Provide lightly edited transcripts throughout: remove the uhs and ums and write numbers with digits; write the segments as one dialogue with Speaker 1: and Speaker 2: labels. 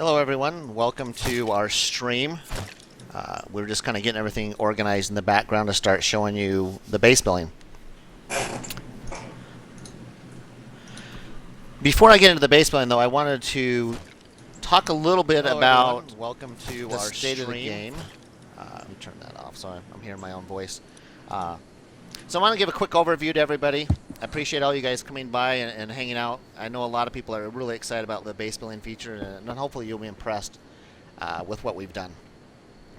Speaker 1: Hello everyone, welcome to our stream. We're just kind of getting everything organized in the background to start showing you the base building. Before I get into the base building though, I wanted to talk a little bit about
Speaker 2: Welcome to
Speaker 1: the
Speaker 2: our
Speaker 1: state
Speaker 2: stream.
Speaker 1: of the game. Let me turn that off so I'm hearing my own voice. So I want to give a quick overview to everybody. I appreciate all you guys coming by and hanging out. I know a lot of people are really excited about the base building feature, and hopefully you'll be impressed with what we've done.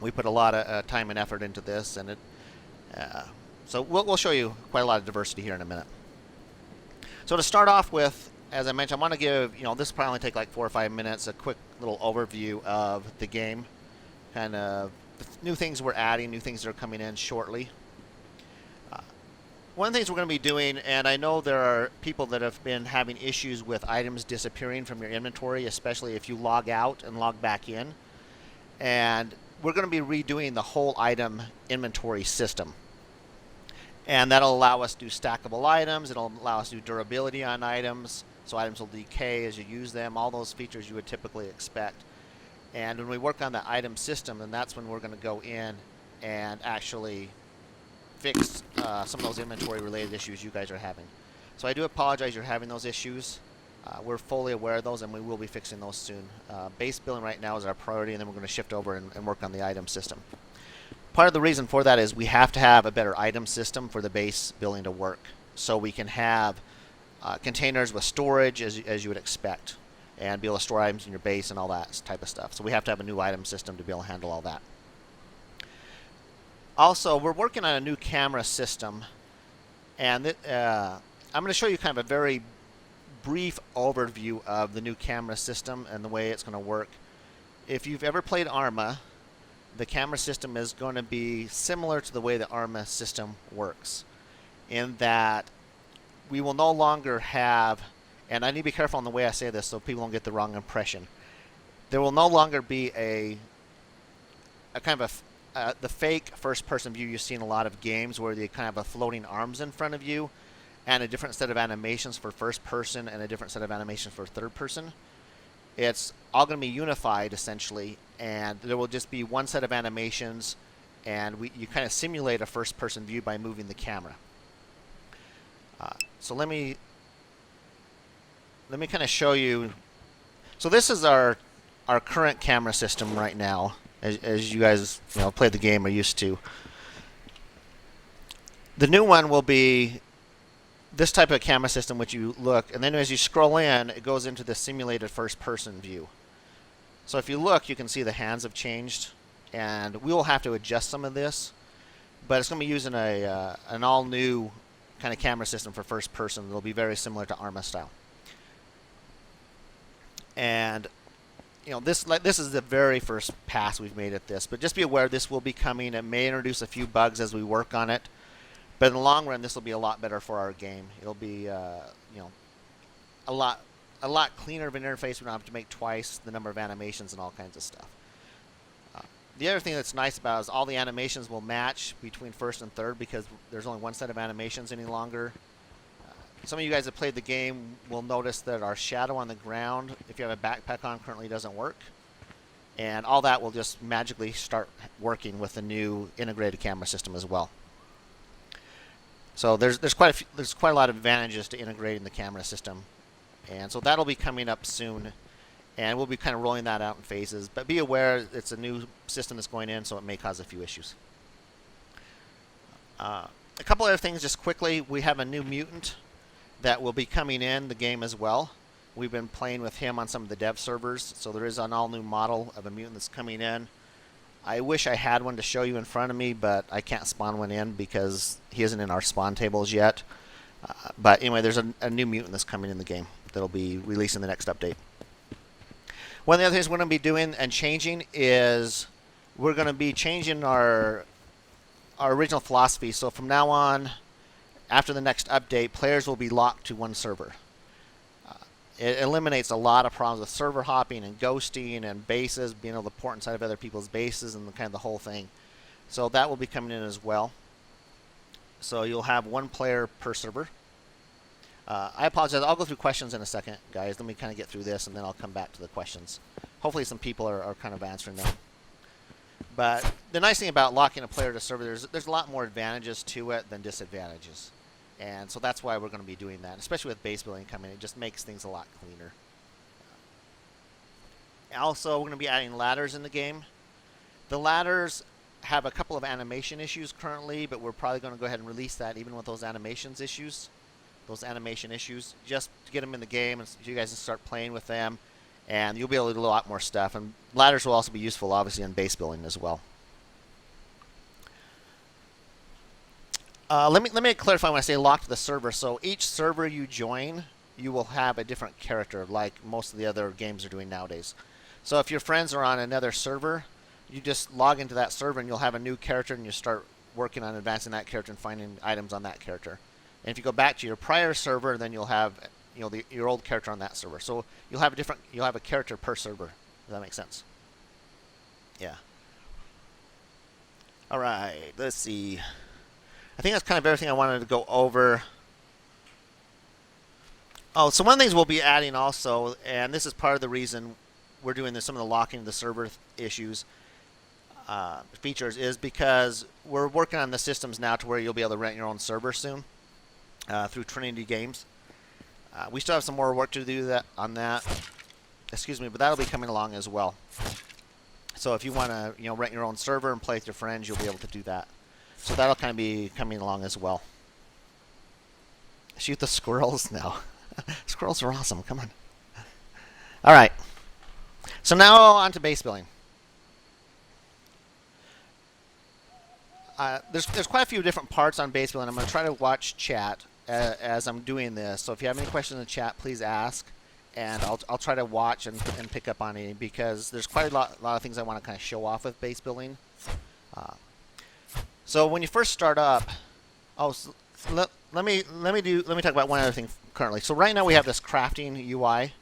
Speaker 1: We put a lot of time and effort into this, and so we'll show you quite a lot of diversity here in a minute. So to start off with, as I mentioned, I want to give, this will probably only take like 4 or 5 minutes, a quick little overview of the game, kind of the new things we're adding, new things that are coming in shortly. One of the things we're going to be doing, and I know there are people that have been having issues with items disappearing from your inventory, especially if you log out and log back in. And we're going to be redoing the whole item inventory system. And that'll allow us to do stackable items. It'll allow us to do durability on items, so items will decay as you use them, all those features you would typically expect. And when we work on the item system, then that's when we're going to go in and actually fix some of those inventory related issues you guys are having. So I do apologize you're having those issues. We're fully aware of those, and we will be fixing those soon. Base building right now is our priority, and then we're going to shift over and work on the item system. Part of the reason for that is we have to have a better item system for the base building to work, so we can have containers with storage as you would expect, and be able to store items in your base and all that type of stuff. So we have to have a new item system to be able to handle all that. Also, we're working on a new camera system, and I'm going to show you kind of a very brief overview of the new camera system and the way it's going to work. If you've ever played Arma, the camera system is going to be similar to the way the Arma system works, in that we will no longer have, and I need to be careful on the way I say this so people don't get the wrong impression, there will no longer be a kind of the fake first-person view you see in a lot of games where they kind of have floating arms in front of you and a different set of animations for first person and a different set of animations for third person. It's all going to be unified essentially, and there will just be one set of animations, and you kind of simulate a first-person view by moving the camera. So let me kind of show you. So this is our current camera system right now. As you guys play the game are used to. The new one will be this type of camera system, which you look, and then as you scroll in, it goes into the simulated first-person view. So if you look, you can see the hands have changed, and we will have to adjust some of this, but it's going to be using an all-new kind of camera system for first-person. It'll be very similar to Arma style. And this is the very first pass we've made at this, but just be aware this will be coming. It may introduce a few bugs as we work on it, but in the long run, this will be a lot better for our game. It'll be a lot cleaner of an interface. We don't have to make twice the number of animations and all kinds of stuff. The other thing that's nice about it is all the animations will match between first and third, because there's only one set of animations any longer. Some of you guys that played the game will notice that our shadow on the ground, if you have a backpack on, currently doesn't work. And all that will just magically start working with the new integrated camera system as well. So there's quite a lot of advantages to integrating the camera system. And so that'll be coming up soon. And we'll be kind of rolling that out in phases. But be aware it's a new system that's going in, so it may cause a few issues. A couple other things just quickly. We have a new mutant that will be coming in the game as well. We've been playing with him on some of the dev servers, so there is an all-new model of a mutant that's coming in. I wish I had one to show you in front of me, but I can't spawn one in because he isn't in our spawn tables yet. But anyway, there's a new mutant that's coming in the game that'll be released in the next update. One of the other things we're going to be doing and changing is we're going to be changing our original philosophy. So from now on, after the next update, players will be locked to one server. It eliminates a lot of problems with server hopping and ghosting and bases, being able to port inside of other people's bases and kind of the whole thing. So that will be coming in as well. So you'll have one player per server. I apologize. I'll go through questions in a second, guys. Let me kind of get through this, and then I'll come back to the questions. hopefully some people are kind of answering them. But the nice thing about locking a player to server, there's a lot more advantages to it than disadvantages. And so that's why we're going to be doing that, especially with base building coming in. It just makes things a lot cleaner. Also, we're going to be adding ladders in the game. The ladders have a couple of animation issues currently, but we're probably going to go ahead and release that even with those animation issues, just to get them in the game and so you guys can start playing with them, and you'll be able to do a lot more stuff. And ladders will also be useful, obviously, in base building as well. Let me clarify when I say lock to the server. So each server you join, you will have a different character, like most of the other games are doing nowadays. So if your friends are on another server, you just log into that server and you'll have a new character, and you start working on advancing that character and finding items on that character. And if you go back to your prior server, then you'll have your old character on that server. So you'll have a character per server. Does that make sense? Yeah. All right. Let's see. I think that's kind of everything I wanted to go over. Oh, so one of the things we'll be adding also, and this is part of the reason we're doing some of the locking of the server issues features, is because we're working on the systems now to where you'll be able to rent your own server soon through Trinity Games. We still have some more work to do on that. Excuse me, but that'll be coming along as well. So if you want to rent your own server and play with your friends, you'll be able to do that. So that'll kind of be coming along as well. Shoot the squirrels? No. Squirrels are awesome. Come on. All right. So now on to base building. There's quite a few different parts on base building. I'm going to try to watch chat as I'm doing this. So if you have any questions in the chat, please ask. And I'll try to watch and pick up on any, because there's quite a lot of things I want to kind of show off with base building. So when you first start up, let me talk about one other thing currently. So right now we have this crafting UI.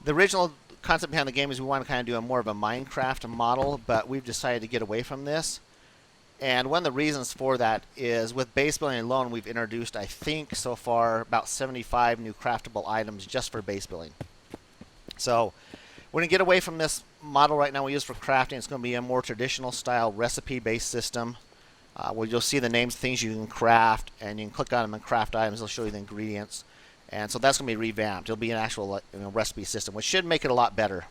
Speaker 1: The original concept behind the game is we want to kind of do more of a Minecraft model, but we've decided to get away from this. And one of the reasons for that is with base building alone, we've introduced, I think, so far about 75 new craftable items just for base building. So we're going to get away from this model right now we use for crafting. It's going to be a more traditional style recipe-based system where you'll see the names of things you can craft, and you can click on them and craft items. They'll show you the ingredients. And so that's going to be revamped. It'll be an actual recipe system, which should make it a lot better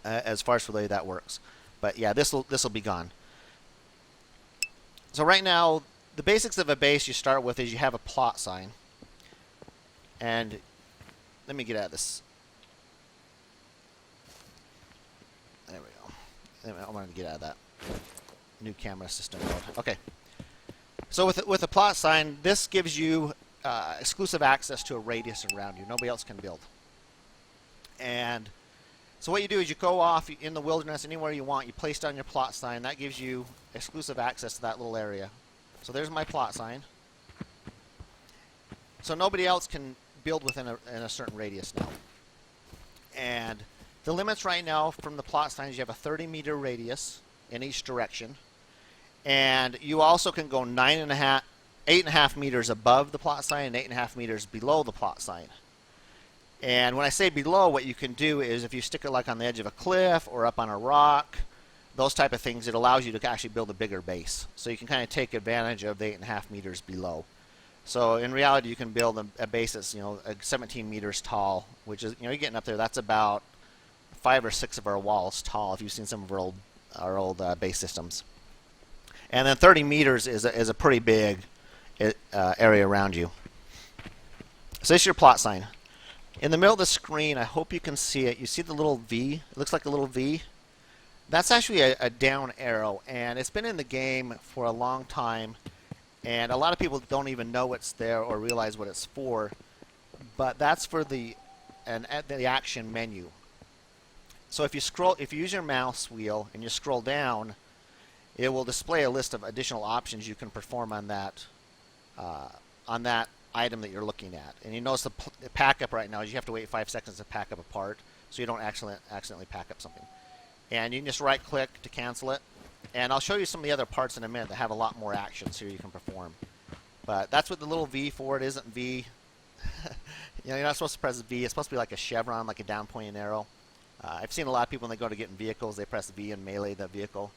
Speaker 1: as far as the way that works. But yeah, this will be gone. So right now, the basics of a base you start with is you have a plot sign. And let me get out of this. There we go. I wanted to get out of that. New camera system mode. Okay. So with a plot sign, this gives you exclusive access to a radius around you. Nobody else can build. And so what you do is you go off in the wilderness anywhere you want. You place down your plot sign. That gives you exclusive access to that little area. So there's my plot sign. So nobody else can build within a certain radius now. And the limits right now from the plot signs, you have a 30-meter radius in each direction. And you also can go 8.5 meters above the plot sign and 8.5 meters below the plot sign. And when I say below, what you can do is if you stick it like on the edge of a cliff or up on a rock, those type of things, it allows you to actually build a bigger base. So you can kind of take advantage of the 8.5 meters below. So in reality, you can build a base that's 17 meters tall, which is you're getting up there. That's about 5 or 6 of our walls tall. If you've seen some of our old base systems, and then 30 meters is a pretty big area around you. So this is your plot sign. In the middle of the screen, I hope you can see it. You see the little V? It looks like a little V. That's actually a down arrow, and it's been in the game for a long time, and a lot of people don't even know it's there or realize what it's for, but that's for the action menu. So if you use your mouse wheel and you scroll down, it will display a list of additional options you can perform on that item that you're looking at. And you notice the pack up right now is you have to wait 5 seconds to pack up a part, so you don't accidentally pack up something. And you can just right click to cancel it. And I'll show you some of the other parts in a minute that have a lot more actions here you can perform. But that's what the little V for. It isn't V. You're not supposed to press V. It's supposed to be like a chevron, like a down pointing arrow. I've seen a lot of people when they go to get in vehicles, they press V and melee the vehicle.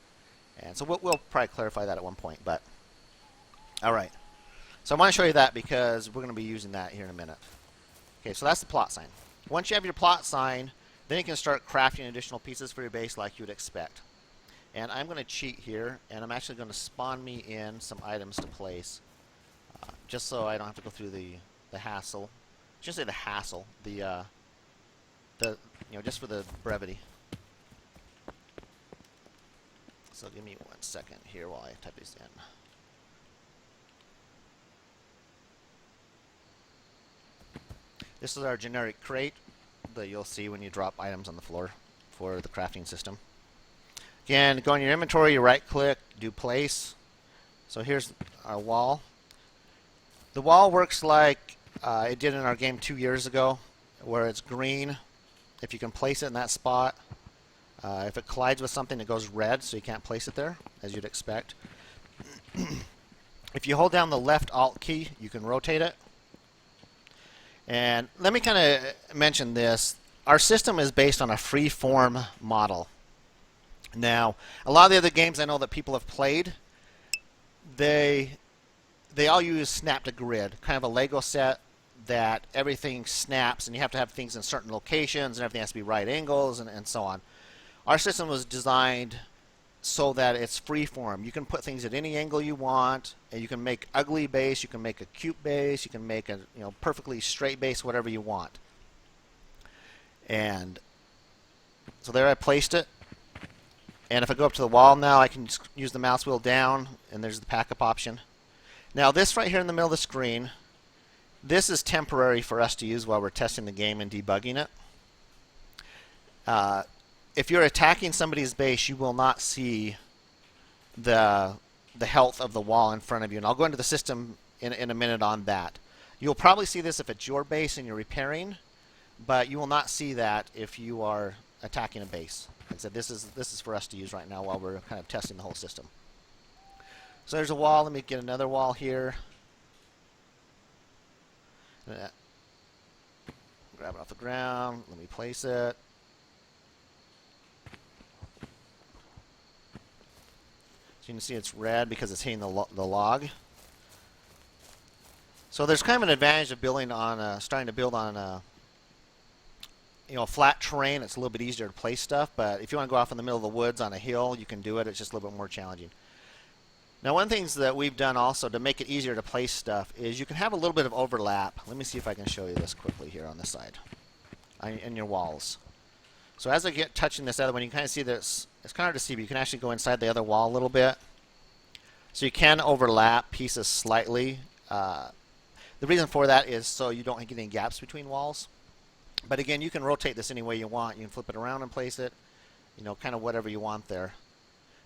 Speaker 1: And so we'll probably clarify that at one point. But all right. So I want to show you that because we're going to be using that here in a minute. Okay, so that's the plot sign. Once you have your plot sign, then you can start crafting additional pieces for your base like you would expect. And I'm going to cheat here, and I'm actually going to spawn me in some items to place, just so I don't have to go through the hassle. I shouldn't say the hassle, just for the brevity. So give me 1 second here while I type these in. This is our generic crate that you'll see when you drop items on the floor for the crafting system. Again, go in your inventory, you right click, do place. So here's our wall. The wall works like it did in our game 2 years ago, where it's green if you can place it in that spot. If it collides with something, it goes red, so you can't place it there, as you'd expect. If you hold down the left Alt key, you can rotate it. And let me kind of mention this. Our system is based on a free-form model. Now, a lot of the other games I know that people have played, they all use snap to grid, kind of a Lego set that everything snaps, and you have to have things in certain locations, and everything has to be right angles, and so on. Our system was designed so that it's free form. You can put things at any angle you want, and you can make ugly base, you can make a cute base, you can make a perfectly straight base, whatever you want. And so there I placed it. And if I go up to the wall now, I can just use the mouse wheel down, and there's the pack up option. Now this right here in the middle of the screen, this is temporary for us to use while we're testing the game and debugging it. If you're attacking somebody's base, you will not see the health of the wall in front of you. And I'll go into the system in a minute on that. You'll probably see this if it's your base and you're repairing, but you will not see that if you are attacking a base. Like I said, this is for us to use right now while we're kind of testing the whole system. So there's a wall. Let me get another wall here. Grab it off the ground. Let me place it. So you can see it's red because it's hitting the log. So there's kind of an advantage of building on starting to build on a flat terrain. It's a little bit easier to place stuff, but if you want to go off in the middle of the woods on a hill, you can do it. It's just a little bit more challenging. Now, one of the things that we've done also to make it easier to place stuff is you can have a little bit of overlap. Let me see if I can show you this quickly here on this side, in your walls. So as I get touching this other one, you can kind of see this. It's kind of hard to see, but you can actually go inside the other wall a little bit. So you can overlap pieces slightly. The reason for that is so you don't get any gaps between walls. But again, you can rotate this any way you want. You can flip it around and place it, kind of whatever you want there.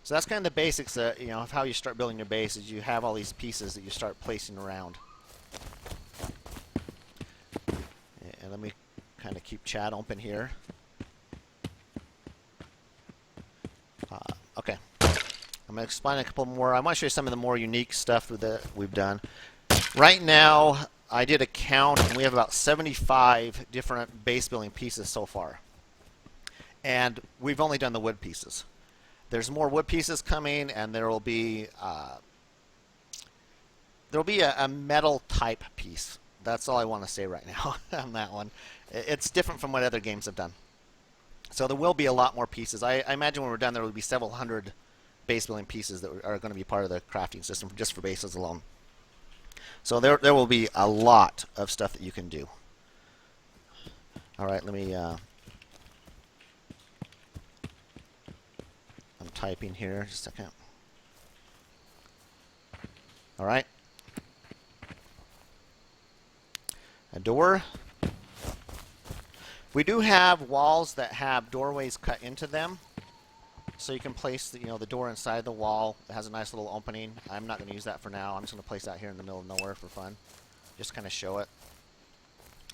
Speaker 1: So that's kind of the basics of how you start building your base is you have all these pieces that you start placing around. And let me kind of keep chat open here. Okay. I'm going to explain a couple more. I want to show you some of the more unique stuff that we've done. Right now, I did a count, and we have about 75 different base building pieces so far. And we've only done the wood pieces. There's more wood pieces coming, and there will be a metal type piece. That's all I want to say right now on that one. It's different from what other games have done. So there will be a lot more pieces. I imagine when we're done, there will be several hundred base building pieces that are going to be part of the crafting system just for bases alone. So there will be a lot of stuff that you can do. All right, let me... I'm typing here, just a second. All right. A door. We do have walls that have doorways cut into them. So you can place the door inside the wall. It has a nice little opening. I'm not going to use that for now. I'm just going to place that here in the middle of nowhere for fun. Just kind of show it.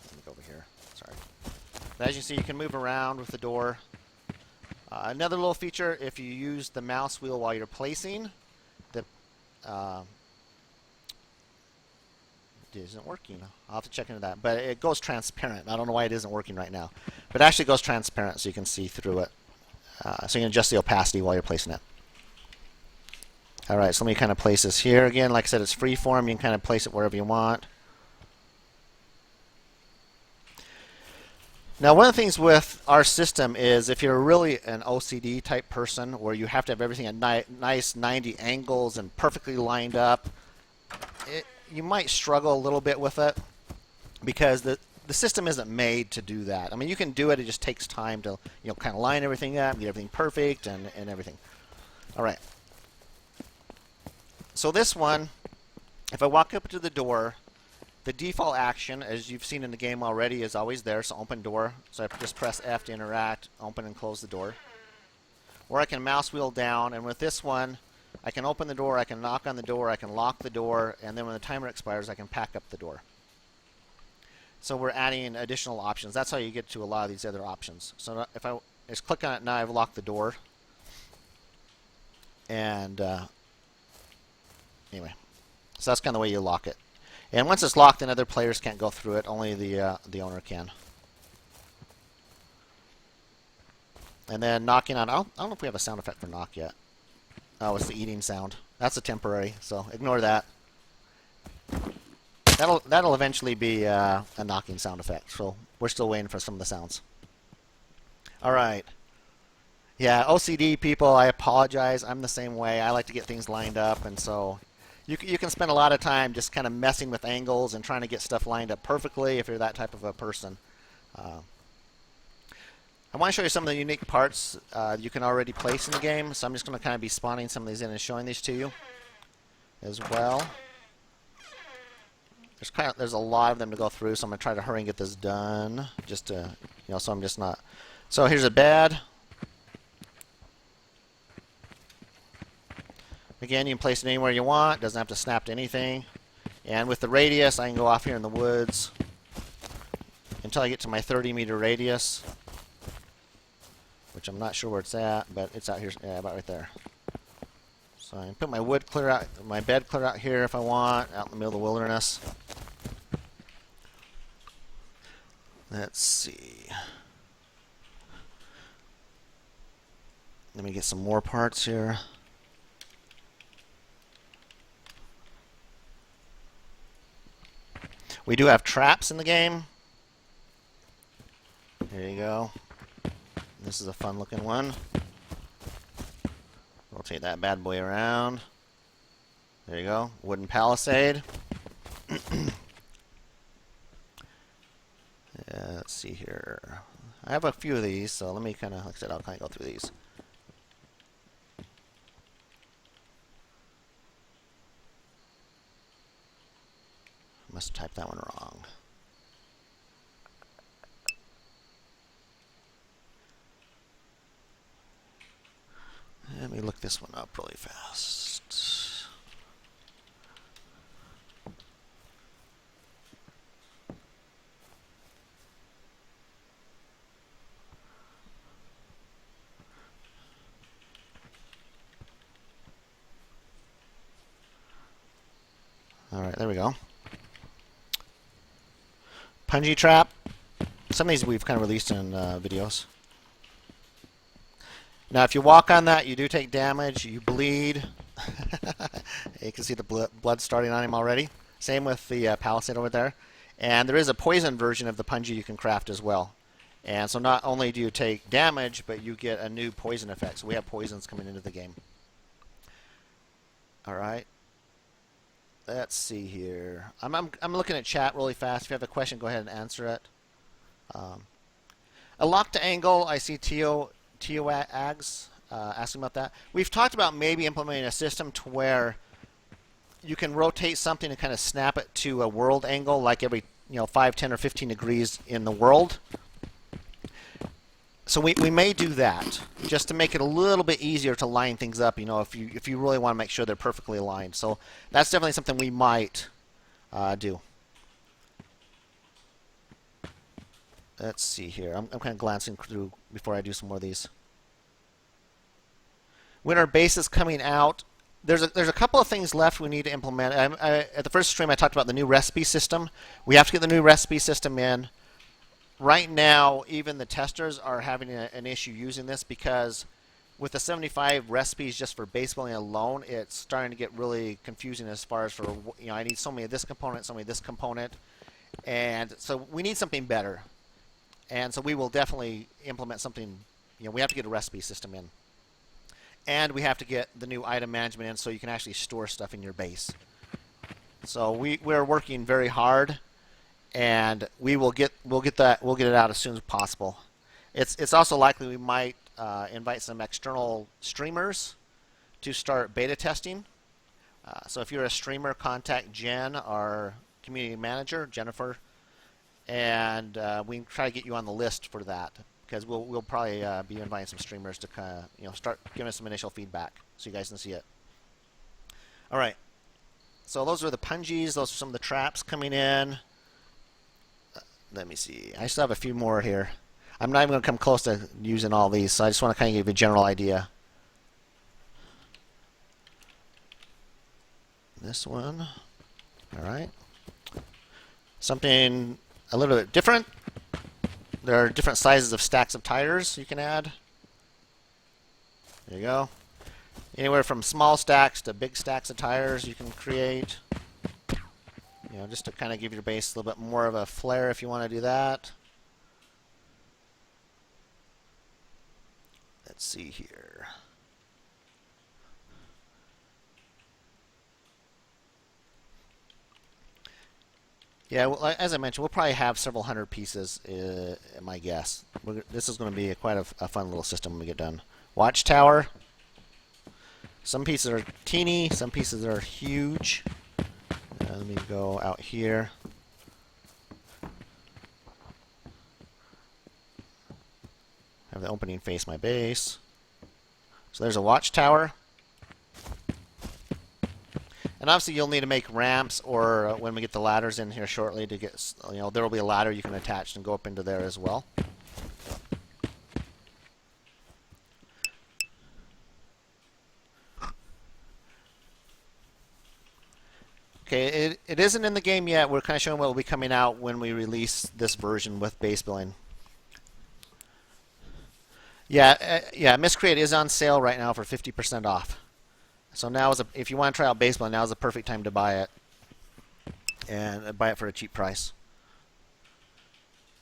Speaker 1: Let me go over here. Sorry. But as you see, you can move around with the door. Another little feature, if you use the mouse wheel while you're placing, isn't working. I'll have to check into that. But it goes transparent. I don't know why it isn't working right now. But it actually goes transparent so you can see through it. So you can adjust the opacity while you're placing it. Alright, so let me kind of place this here again. Like I said, it's freeform. You can kind of place it wherever you want. Now, one of the things with our system is if you're really an OCD type person where you have to have everything at nice 90 angles and perfectly lined up, you might struggle a little bit with it because the system isn't made to do that. I mean, you can do it. It just takes time to kind of line everything up, get everything perfect and everything. All right. So this one, if I walk up to the door, the default action, as you've seen in the game already, is always there, so open door. So I just press F to interact, open and close the door. Or I can mouse wheel down, and with this one, I can open the door, I can knock on the door, I can lock the door, and then when the timer expires, I can pack up the door. So we're adding additional options. That's how you get to a lot of these other options. So if I just click on it now, I've locked the door. And anyway, so that's kind of the way you lock it. And once it's locked, then other players can't go through it. Only the owner can. And then knocking on... I don't know if we have a sound effect for knock yet. Oh, it's the eating sound. That's a temporary, so ignore that. That'll eventually be a knocking sound effect. So we're still waiting for some of the sounds. All right. Yeah, OCD people, I apologize. I'm the same way. I like to get things lined up, and so... You can spend a lot of time just kind of messing with angles and trying to get stuff lined up perfectly if you're that type of a person. I want to show you some of the unique parts you can already place in the game, so I'm just going to kind of be spawning some of these in and showing these to you as well. There's a lot of them to go through, so I'm going to try to hurry and get this done, just to, so I'm just not... So here's a bed. Again, you can place it anywhere you want. Doesn't have to snap to anything. And with the radius, I can go off here in the woods until I get to my 30-meter radius, which I'm not sure where it's at, but it's out here, yeah, about right there. So I can put my wood clear out, my bed clear out here if I want, out in the middle of the wilderness. Let's see. Let me get some more parts here. We do have traps in the game. There you go. This is a fun looking one. Rotate that bad boy around. There you go. Wooden palisade. Let's see here. I have a few of these, so let me like I said, I'll kind of go through these. Must have typed that one wrong. Let me look this one up really fast. All right, there we go. Punji trap. Some of these we've kind of released in videos. Now, if you walk on that, you do take damage. You bleed. You can see the blood starting on him already. Same with the palisade over there. And there is a poison version of the punji you can craft as well. And so not only do you take damage, but you get a new poison effect. So we have poisons coming into the game. All right. Let's see here. I'm looking at chat really fast. If you have a question, go ahead and answer it. A lock to angle. I see Tio Ags asking about that. We've talked about maybe implementing a system to where you can rotate something and kind of snap it to a world angle, like every 5, 10, or 15 degrees in the world. So we may do that just to make it a little bit easier to line things up. If you really want to make sure they're perfectly aligned. So that's definitely something we might do. Let's see here. I'm kind of glancing through before I do some more of these. When our base is coming out, There's a couple of things left we need to implement. At the first stream, I talked about the new recipe system. We have to get the new recipe system in. Right now, even the testers are having an issue using this because with the 75 recipes just for base building alone, it's starting to get really confusing as far as for, I need so many of this component, so many of this component. And so we need something better. And so we will definitely implement something, we have to get a recipe system in. And we have to get the new item management in so you can actually store stuff in your base. So we're working very hard, and we'll get it out as soon as possible. It's also likely we might invite some external streamers to start beta testing. So if you're a streamer, contact Jen, our community manager, Jennifer, and we can try to get you on the list for that, because we'll probably be inviting some streamers to kind of start giving us some initial feedback so you guys can see it. All right. So those are the punjies. Those are some of the traps coming in. Let me see. I still have a few more here. I'm not even going to come close to using all these, so I just want to kind of give you a general idea. This one. All right. Something a little bit different. There are different sizes of stacks of tires you can add. There you go. Anywhere from small stacks to big stacks of tires you can create. Just to kind of give your base a little bit more of a flair if you want to do that. Let's see here. Yeah, well, as I mentioned, we'll probably have several hundred pieces, my guess. This is going to be quite a fun little system when we get done. Watchtower. Some pieces are teeny, some pieces are huge. Let me go out here. Have the opening face my base. So there's a watchtower. And obviously you'll need to make ramps, or when we get the ladders in here shortly to get, there will be a ladder you can attach and go up into there as well. Okay, it isn't in the game yet. We're kind of showing what will be coming out when we release this version with base building. Yeah, Miscreated is on sale right now for 50% off. So now if you want to try out base building, now is the perfect time to buy it, and buy it for a cheap price.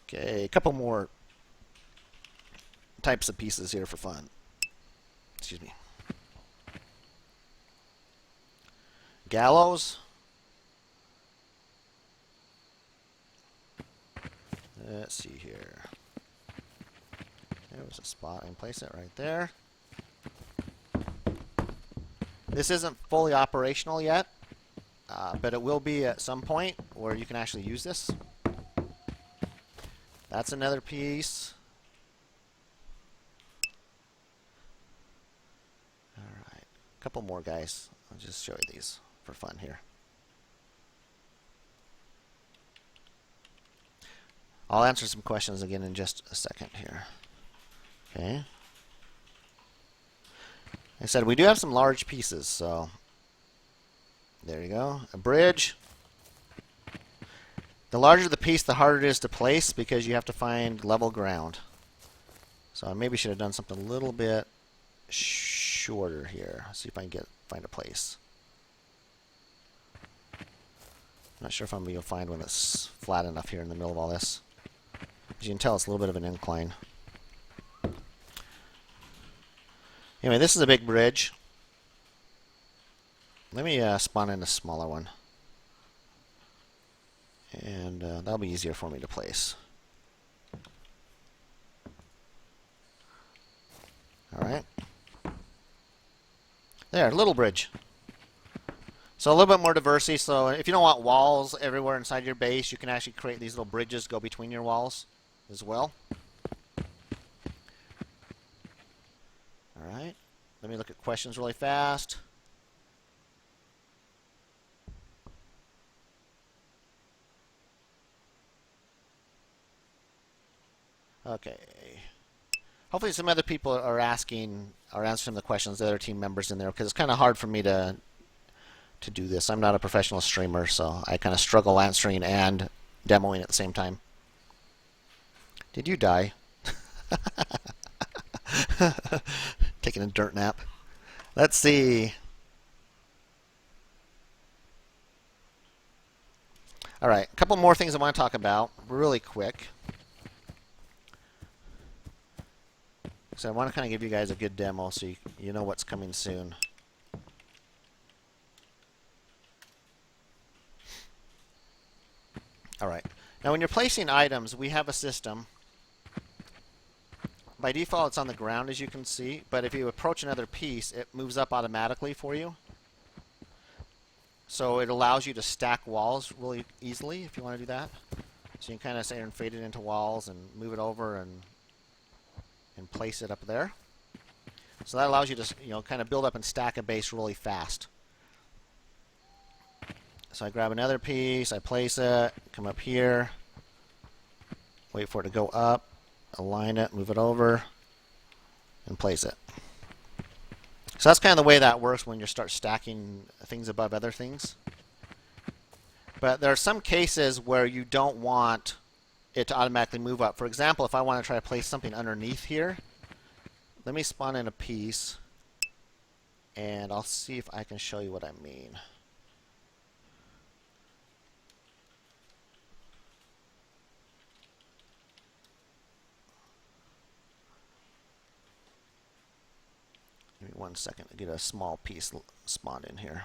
Speaker 1: Okay, a couple more types of pieces here for fun. Excuse me. Gallows. Let's see here. There was a spot. I can place it right there. This isn't fully operational yet, but it will be at some point where you can actually use this. That's another piece. All right, a couple more, guys. I'll just show you these for fun here. I'll answer some questions again in just a second here. Okay. I said we do have some large pieces, so there you go. A bridge. The larger the piece, the harder it is to place because you have to find level ground. So I maybe should have done something a little bit shorter here. See if I can find a place. Not sure if I'm going to find one that's flat enough here in the middle of all this. As you can tell, it's a little bit of an incline. Anyway, this is a big bridge. Let me spawn in a smaller one. And that'll be easier for me to place. Alright. There, little bridge. So a little bit more diversity. So if you don't want walls everywhere inside your base, you can actually create these little bridges go between your walls as well. Alright. Let me look at questions really fast. Okay. Hopefully some other people are asking or answering the questions, the other team members in there, because it's kind of hard for me to do this. I'm not a professional streamer, so I kind of struggle answering and demoing at the same time. Did you die? Taking a dirt nap. Let's see. All right, a couple more things I want to talk about really quick. So I want to kind of give you guys a good demo so you know what's coming soon. All right. Now when you're placing items, we have a system. By default, it's on the ground, as you can see. But if you approach another piece, it moves up automatically for you. So it allows you to stack walls really easily if you want to do that. So you can kind of sit here and fade it into walls and move it over and place it up there. So that allows you to kind of build up and stack a base really fast. So I grab another piece, I place it, come up here, wait for it to go up, align it, move it over, and place it. So that's kind of the way that works when you start stacking things above other things. But there are some cases where you don't want it to automatically move up. For example, if I want to try to place something underneath here, let me spawn in a piece, and I'll see if I can show you what I mean. Give me 1 second to get a small piece spawned in here.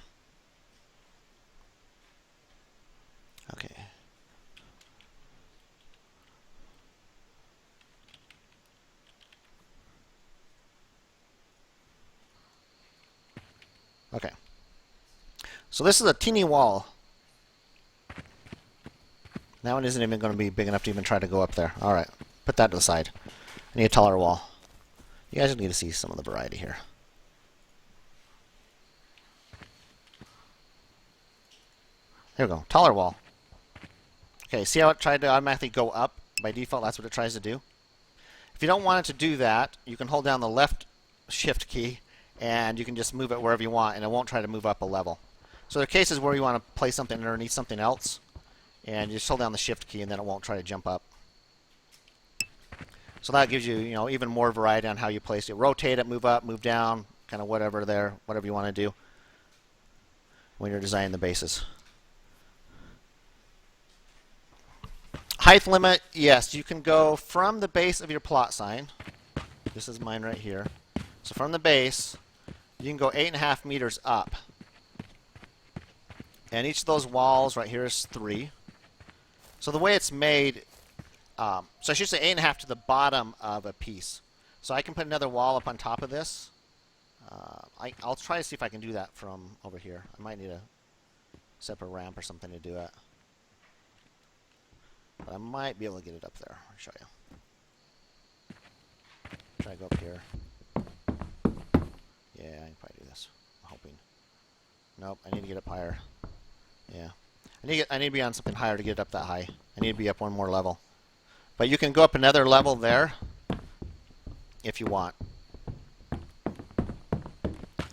Speaker 1: Okay. Okay. So this is a teeny wall. That one isn't even going to be big enough to even try to go up there. Alright, put that to the side. I need a taller wall. You guys need to see some of the variety here. There we go, taller wall. Okay, see how it tried to automatically go up? By default, that's what it tries to do. If you don't want it to do that, you can hold down the left shift key and you can just move it wherever you want and it won't try to move up a level. So there are cases where you want to place something underneath something else and you just hold down the shift key and then it won't try to jump up. So that gives you, even more variety on how you place it. Rotate it, move up, move down, kind of whatever you want to do when you're designing the bases. Height limit, yes, you can go from the base of your plot sign. This is mine right here. So from the base, you can go 8.5 meters up. And each of those walls right here is 3. So the way it's made, so I should say 8.5 to the bottom of a piece. So I can put another wall up on top of this. I'll try to see if I can do that from over here. I might need a separate ramp or something to do it. But I might be able to get it up there. I'll show you. Try to go up here. Yeah, I can probably do this. I'm hoping. Nope, I need to get up higher. Yeah. I need to be on something higher to get it up that high. I need to be up one more level. But you can go up another level there if you want.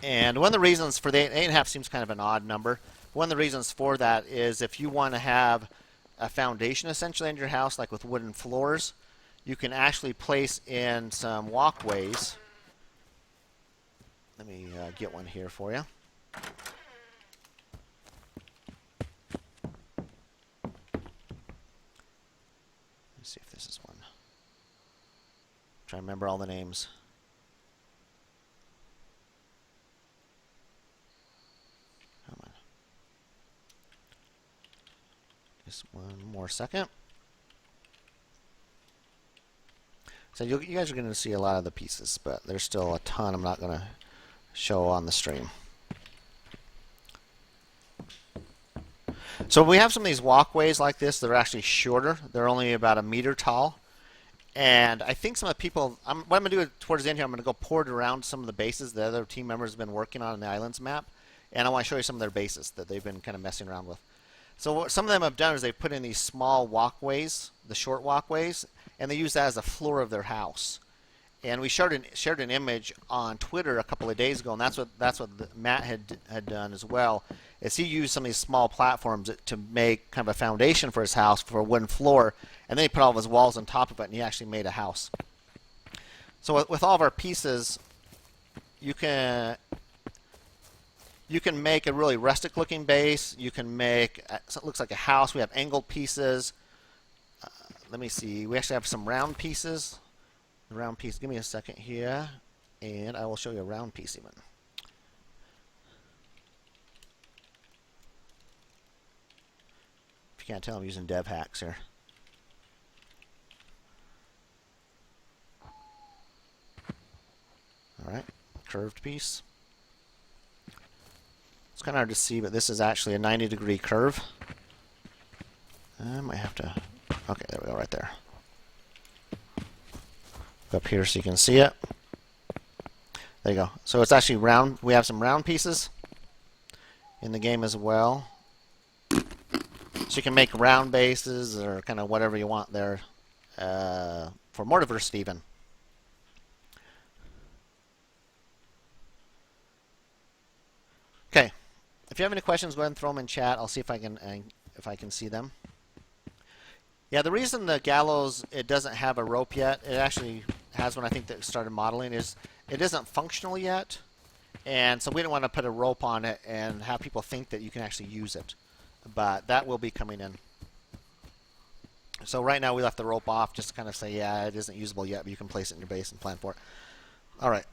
Speaker 1: And one of the reasons for the 8.5 seems kind of an odd number. One of the reasons for that is if you want to have a foundation essentially in your house, like with wooden floors, you can actually place in some walkways. Let me get one here for you. Let's see if this is one. Try to remember all the names. Come on. Just one more second. So you guys are going to see a lot of the pieces, but there's still a ton I'm not going to show on the stream. So we have some of these walkways like this that are actually shorter. They're only about 1 meter tall. And I think some of the people, what I'm going to do towards the end here, I'm going to go port around some of the bases the other team members have been working on in the islands map. And I want to show you some of their bases that they've been kind of messing around with. So what some of them have done is they've put in these small walkways, the short walkways, and they use that as the floor of their house. And we shared an image on Twitter a couple of days ago, and that's what Matt had done as well. Is he used some of these small platforms to make kind of a foundation for his house for a wooden floor, and then he put all of his walls on top of it, and he actually made a house. So with all of our pieces, you can make a really rustic looking base. You can make it looks like a house. We have angled pieces. Let me see. We actually have some round pieces. Round piece. Give me a second here, and I will show you a round piece even. If you can't tell, I'm using DevHacks here. All right, curved piece. It's kind of hard to see, but this is actually a 90-degree curve. I might have to. Okay, there we go, right there. Up here so you can see it. There you go. So it's actually round. We have some round pieces in the game as well. So you can make round bases or kind of whatever you want there for more diversity even. Okay. If you have any questions, go ahead and throw them in chat. I'll see if I can see them. Yeah, the reason the gallows, it doesn't have a rope yet, it actually has one I think that started modeling, is it isn't functional yet, and so we don't want to put a rope on it and have people think that you can actually use it, but that will be coming in. So right now we left the rope off just to kind of say, yeah, it isn't usable yet, but you can place it in your base and plan for it. All right.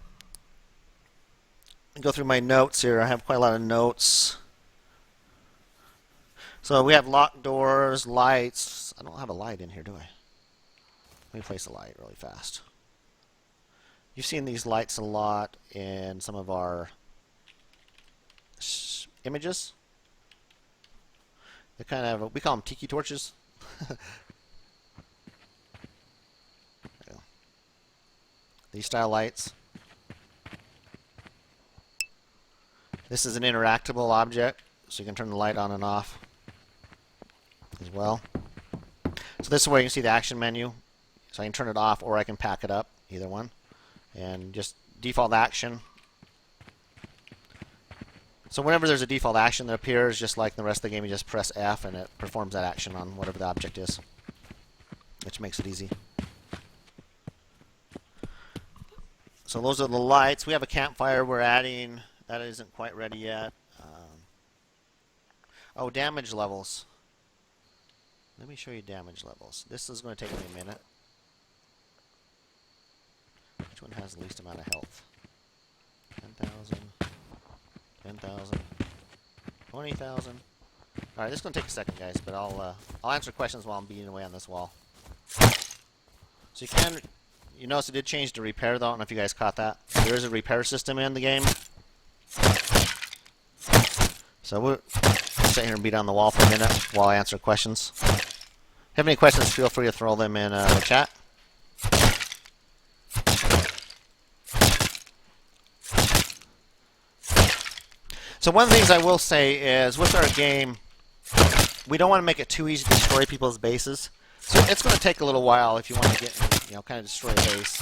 Speaker 1: Go through my notes here. I have quite a lot of notes. So we have locked doors, lights. I don't have a light in here, do I? Let me place a light really fast. You've seen these lights a lot in some of our images. They kind of, we call them tiki torches. These style lights. This is an interactable object, so you can turn the light on and off as well. So this is where you can see the action menu. So I can turn it off or I can pack it up, either one. And just default action. So whenever there's a default action that appears, just like the rest of the game, you just press F and it performs that action on whatever the object is, which makes it easy. So those are the lights. We have a campfire we're adding. That isn't quite ready yet. Oh, damage levels. Let me show you damage levels. This is going to take me a minute. Which one has the least amount of health? 10,000, 10,000, 20,000. All right, this is going to take a second, guys, but I'll answer questions while I'm beating away on this wall. So you notice it did change to repair, though. I don't know if you guys caught that. There is a repair system in the game. So we'll sit here and beat on the wall for a minute while I answer questions. If you have any questions, feel free to throw them in the chat. So one of the things I will say is, with our game, we don't want to make it too easy to destroy people's bases. So it's going to take a little while if you want to get, kind of destroy a base.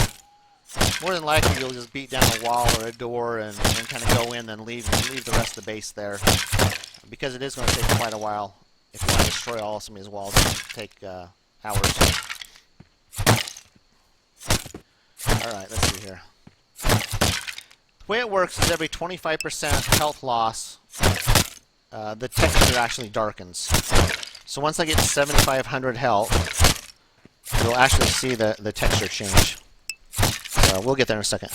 Speaker 1: More than likely, you'll just beat down a wall or a door and kind of go in and leave the rest of the base there, because it is going to take quite a while. If you want to destroy all some of these walls, it can take hours. All right, let's see here. The way it works is every 25% health loss, the texture actually darkens. So once I get 7,500 health, you'll actually see the texture change. We'll get there in a second.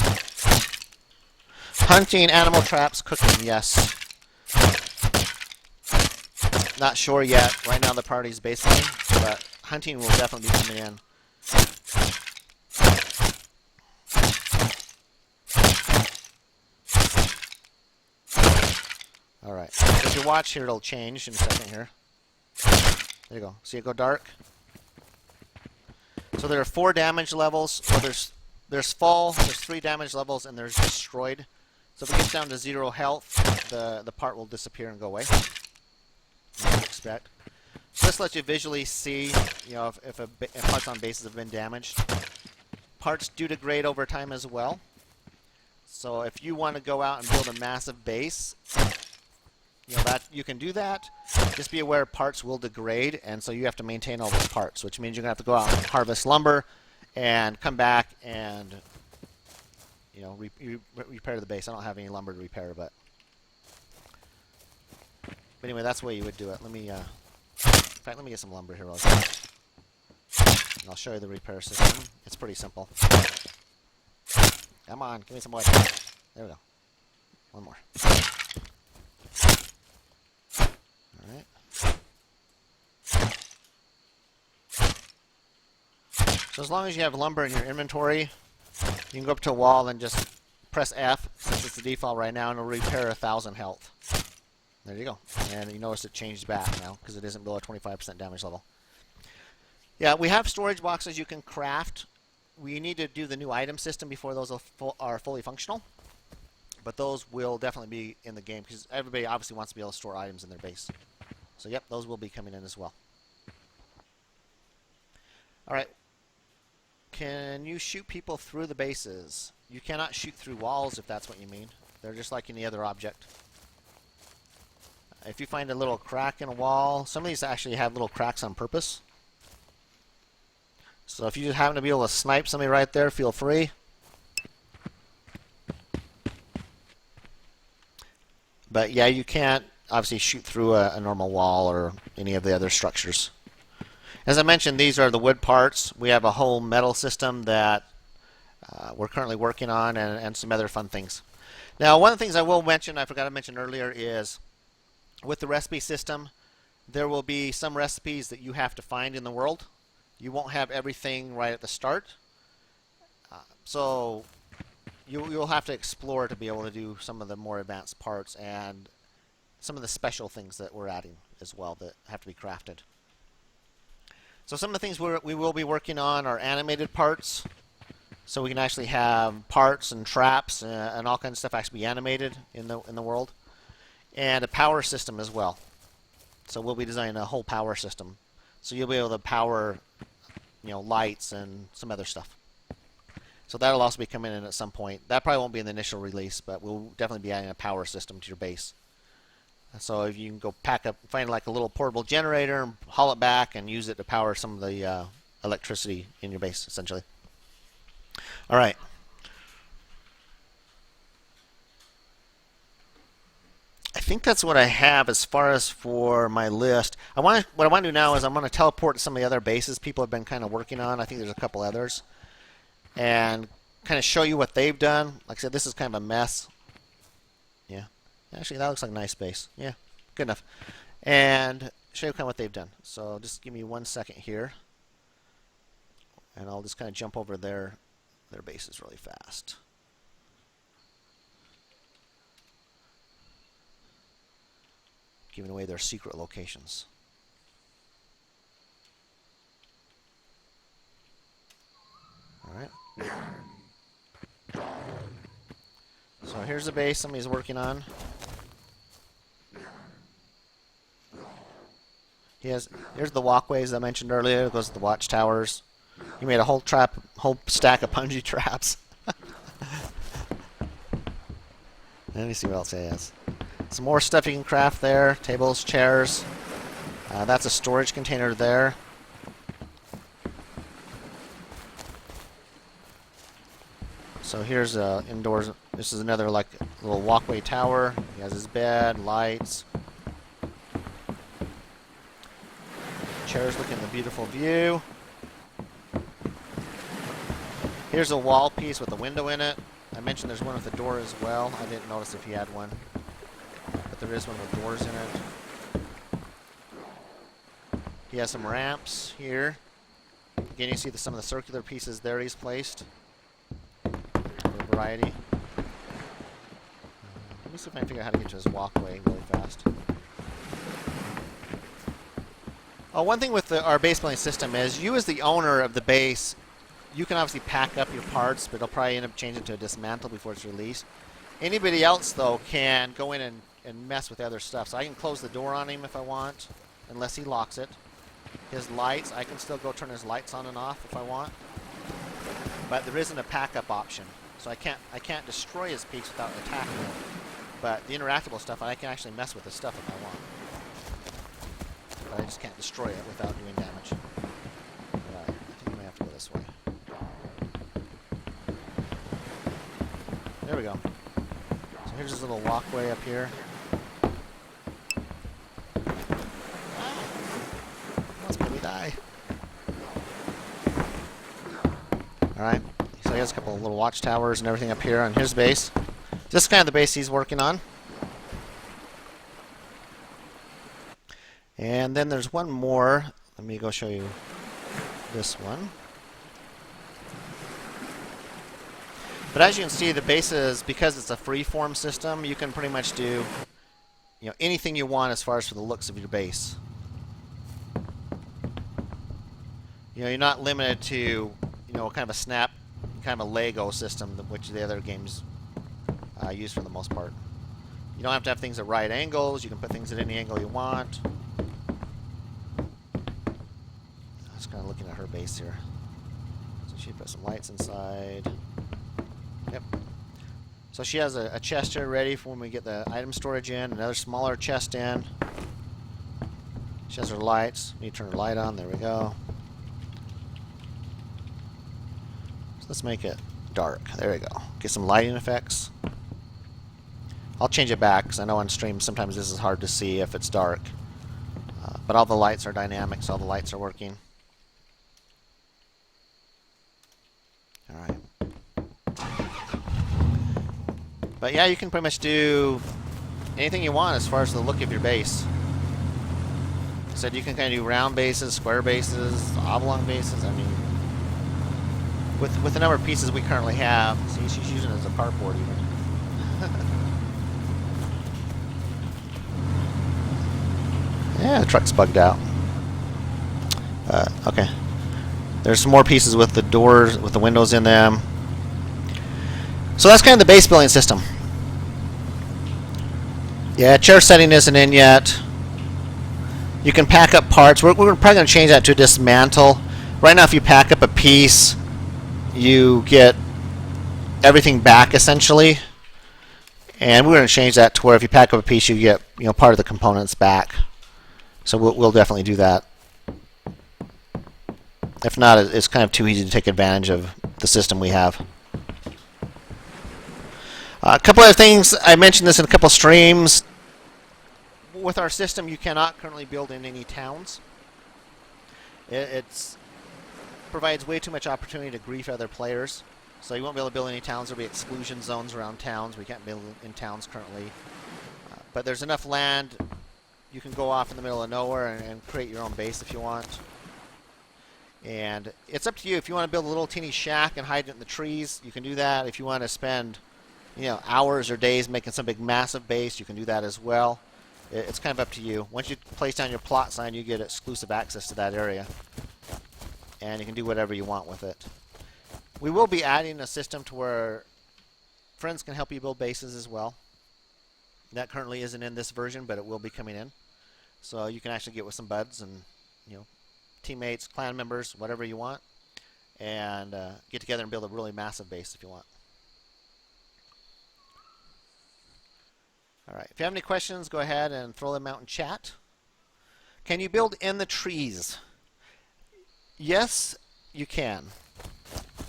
Speaker 1: Hunting, animal traps, cooking, yes. Not sure yet. Right now the party's basically, but hunting will definitely be coming in. Alright. If you watch here, it'll change in a second here. There you go. See it go dark? So there are 4 damage levels. Well, there's fall, there's 3 damage levels, and there's destroyed. So if it gets down to 0 health, the part will disappear and go away. You would expect. So this lets you visually see, if parts on bases have been damaged. parts do degrade over time as well. So if you want to go out and build a massive base, that you can do that. Just be aware parts will degrade, and so you have to maintain all those parts, which means you're going to have to go out and harvest lumber and come back and repair the base. I don't have any lumber to repair, but anyway, that's the way you would do it. Let me in fact, let me get some lumber here real quick. And I'll show you the repair system. It's pretty simple. Come on, give me some wood. There we go. One more. Alright. So as long as you have lumber in your inventory, you can go up to a wall and just press F, since it's the default right now, and it'll repair 1,000 health. There you go. And you notice it changed back now, because it isn't below a 25% damage level. Yeah, we have storage boxes you can craft. We need to do the new item system before those are fully functional. But those will definitely be in the game, because everybody obviously wants to be able to store items in their base. So yep, those will be coming in as well. Alright. Can you shoot people through the bases? You cannot shoot through walls, if that's what you mean. They're just like any other object. If you find a little crack in a wall, some of these actually have little cracks on purpose. So if you just happen to be able to snipe somebody right there, feel free. But yeah, you can't obviously shoot through a normal wall or any of the other structures. As I mentioned, these are the wood parts. We have a whole metal system that we're currently working on, and some other fun things. Now, one of the things I will mention, I forgot to mention earlier, is with the recipe system, there will be some recipes that you have to find in the world. You won't have everything right at the start. So you'll have to explore to be able to do some of the more advanced parts and some of the special things that we're adding as well that have to be crafted. So some of the things we will be working on are animated parts. So we can actually have parts and traps and all kinds of stuff actually be animated in the world. And a power system as well. So we'll be designing a whole power system. So you'll be able to power, lights and some other stuff. So that'll also be coming in at some point. That probably won't be in the initial release, but we'll definitely be adding a power system to your base. So if you can go find like a little portable generator and haul it back and use it to power some of the electricity in your base, essentially. All right. I think that's what I have as far as for my list. What I want to do now is I'm going to teleport to some of the other bases people have been kind of working on. I think there's a couple others. And kind of show you what they've done. Like I said, this is kind of a mess. Yeah. Actually, that looks like a nice base. Yeah, good enough. And show you kind of what they've done. So just give me 1 second here. And I'll just kind of jump over their bases really fast. Giving away their secret locations. Alright. So here's the base somebody's working on. Here's the walkways I mentioned earlier. It goes to the watchtowers. He made a whole stack of punji traps. Let me see what else he has. Some more stuff you can craft there. Tables, chairs. That's a storage container there. So here's indoors. This is another like little walkway tower. He has his bed, lights. Chairs looking at the beautiful view. Here's a wall piece with a window in it. I mentioned there's one with a door as well. I didn't notice if he had one. But there is one with doors in it. He has some ramps here. Again, you see some of the circular pieces there he's placed. A variety. Let me see if I can figure out how to get to his walkway really fast. Oh, one thing with our base building system is you as the owner of the base, you can obviously pack up your parts, but it'll probably end up changing to a dismantle before it's released. Anybody else, though, can go in and mess with other stuff. So I can close the door on him if I want, unless he locks it. His lights, I can still go turn his lights on and off if I want. but there isn't a pack-up option. So I can't destroy his peaks without attacking him. But the interactable stuff, I can actually mess with his stuff if I want. But I just can't destroy it without doing damage. Alright, I think we may have to go this way. There we go. So here's this little walkway up here. Let's maybe die. Alright, so he has a couple of little watchtowers and everything up here on his base. This is kind of the base he's working on. And then there's one more. Let me go show you this one. But as you can see, the base is, because it's a free-form system, you can pretty much do anything you want as far as for the looks of your base. You're not limited to kind of a snap, kind of a Lego system, which the other games use for the most part. You don't have to have things at right angles. You can put things at any angle you want. I was kind of looking at her base here. So she put some lights inside. Yep. So she has a chest here ready for when we get the item storage in. Another smaller chest in. She has her lights. Need to turn her light on. There we go. So let's make it dark. There we go. Get some lighting effects. I'll change it back because I know on stream sometimes this is hard to see if it's dark. But all the lights are dynamic, so all the lights are working. Alright. But yeah, you can pretty much do anything you want as far as the look of your base. I said you can kind of do round bases, square bases, oblong bases. I mean, with the number of pieces we currently have, see, she's using it as a carport even. Yeah, the truck's bugged out. Okay. There's some more pieces with the doors, with the windows in them. So that's kind of the base building system. Yeah, chair setting isn't in yet. You can pack up parts. We're probably going to change that to dismantle. Right now, if you pack up a piece, you get everything back essentially. And we're going to change that to where if you pack up a piece, you get part of the components back. So we'll definitely do that. If not, it's kind of too easy to take advantage of the system we have. A couple other things, I mentioned this in a couple streams. With our system, you cannot currently build in any towns. It provides way too much opportunity to grief other players. So you won't be able to build any towns. There will be exclusion zones around towns. We can't build in towns currently. But there's enough land. You can go off in the middle of nowhere and create your own base if you want. And it's up to you. If you want to build a little teeny shack and hide it in the trees, you can do that. If you want to spend hours or days making some big massive base, you can do that as well. It's kind of up to you. Once you place down your plot sign, you get exclusive access to that area. And you can do whatever you want with it. We will be adding a system to where friends can help you build bases as well. That currently isn't in this version, but it will be coming in. So you can actually get with some buds and teammates, clan members, whatever you want, and get together and build a really massive base if you want. Alright, if you have any questions, go ahead and throw them out in chat. Can you build in the trees? Yes, you can.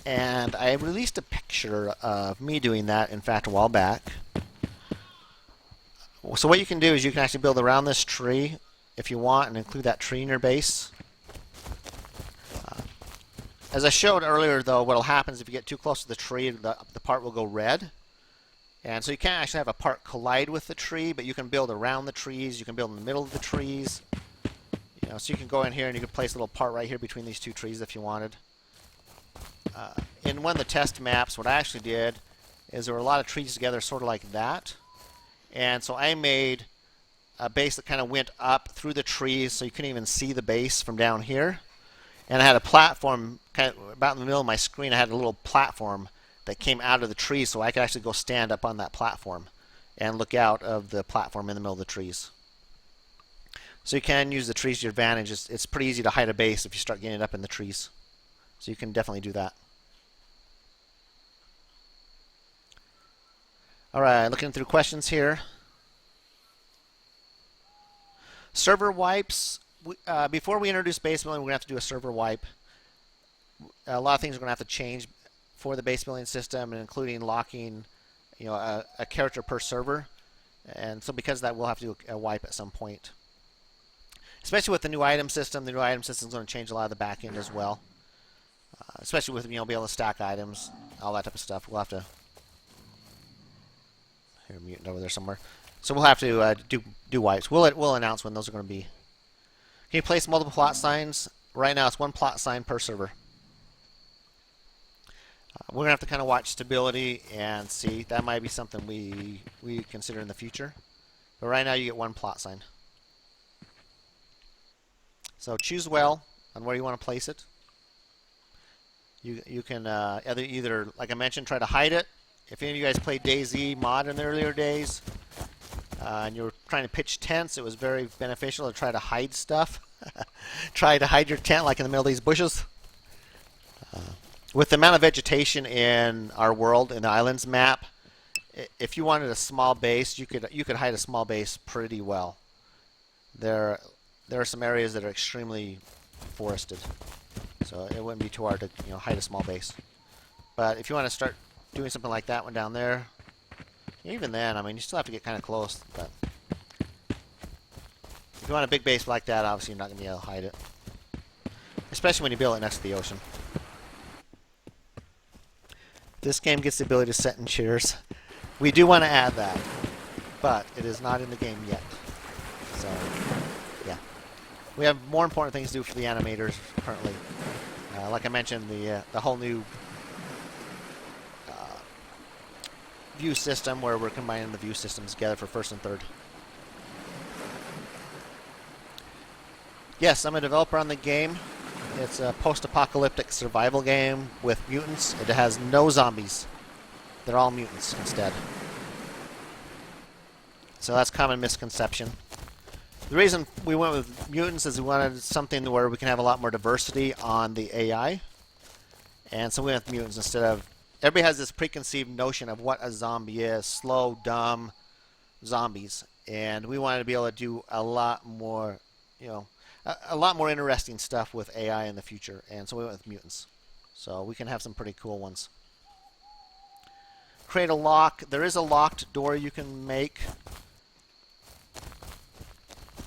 Speaker 1: And I released a picture of me doing that, in fact, a while back. So what you can do is you can actually build around this tree if you want and include that tree in your base. As I showed earlier, though, what will happen is if you get too close to the tree, the part will go red. And so you can't actually have a part collide with the tree, but you can build around the trees. You can build in the middle of the trees. So you can go in here and you can place a little part right here between these two trees if you wanted. In one of the test maps, what I actually did is there were a lot of trees together sort of like that. And so I made a base that kind of went up through the trees so you couldn't even see the base from down here. And I had a platform kind of about in the middle of my screen. I had a little platform that came out of the trees so I could actually go stand up on that platform and look out of the platform in the middle of the trees. So you can use the trees to your advantage. It's pretty easy to hide a base if you start getting it up in the trees. So you can definitely do that. All right, looking through questions here. Server wipes. Before we introduce base building, we're going to have to do a server wipe. A lot of things are going to have to change for the base building system, including locking, a character per server. And so because of that, we'll have to do a wipe at some point. Especially with the new item system. The new item system is going to change a lot of the back end as well. Especially with, be able to stack items, all that type of stuff. We'll have to... Here, mutant over there somewhere. So we'll have to do wipes. We'll announce when those are going to be. Can you place multiple plot signs? Right now it's one plot sign per server. We're going to have to kind of watch stability and see. That might be something we consider in the future. But right now you get one plot sign. So choose well on where you want to place it. You can either, like I mentioned, try to hide it. If any of you guys played DayZ mod in the earlier days, and you were trying to pitch tents, it was very beneficial to try to hide stuff. Try to hide your tent like in the middle of these bushes. With the amount of vegetation in our world, in the islands map, if you wanted a small base, you could hide a small base pretty well. There are some areas that are extremely forested, so it wouldn't be too hard to hide a small base. But if you want to start doing something like that one down there, even then, I mean, you still have to get kind of close. But if you want a big base like that, obviously you're not going to be able to hide it, especially when you build it next to the ocean. This game gets the ability to set in cheers. We do want to add that, but it is not in the game yet. So, yeah. We have more important things to do for the animators currently. Like I mentioned, the whole new view system where we're combining the view systems together for first and third. Yes, I'm a developer on the game. It's a post-apocalyptic survival game with mutants. It has no zombies. They're all mutants instead. So that's a common misconception. The reason we went with mutants is we wanted something where we can have a lot more diversity on the AI. And so we went with mutants instead of... Everybody has this preconceived notion of what a zombie is. Slow, dumb zombies. And we wanted to be able to do a lot more, a lot more interesting stuff with AI in the future. And so we went with mutants. So we can have some pretty cool ones. Create a lock. There is a locked door you can make.